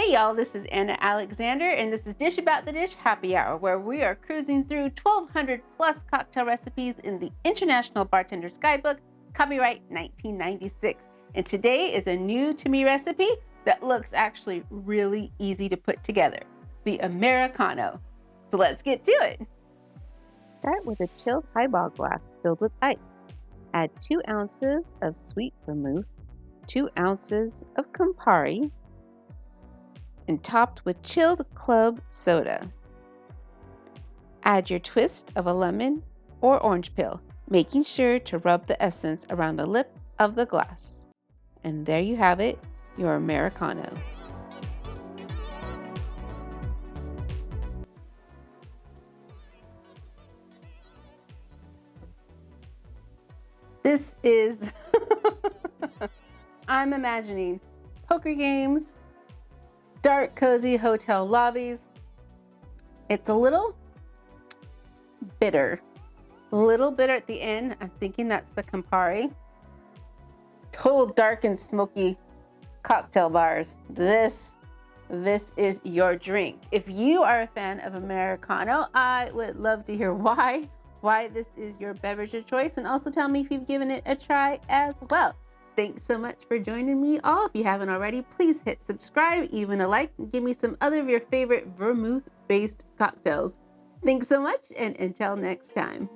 Hey y'all, this is Anna Alexander, and this is Dish About the Dish Happy Hour, where we are cruising through 1,200 plus cocktail recipes in the International Bartender's Guidebook, copyright 1996. And today is a new to me recipe that looks actually really easy to put together, the Americano. So let's get to it. Start with a chilled highball glass filled with ice. Add 2 ounces of sweet vermouth, 2 ounces of Campari, and topped with chilled club soda. Add your twist of a lemon or orange peel, making sure to rub the essence around the lip of the glass. And there you have it, your Americano. This is, I'm imagining poker games, dark, cozy hotel lobbies. It's a little bitter at the end. I'm thinking that's the Campari. Total dark and smoky cocktail bars. This is your drink. If you are a fan of Americano, I would love to hear why this is your beverage of choice, and also tell me if you've given it a try as well. Thanks so much for joining me all. If you haven't already, please hit subscribe, even a like, and give me some other of your favorite vermouth-based cocktails. Thanks so much, and until next time.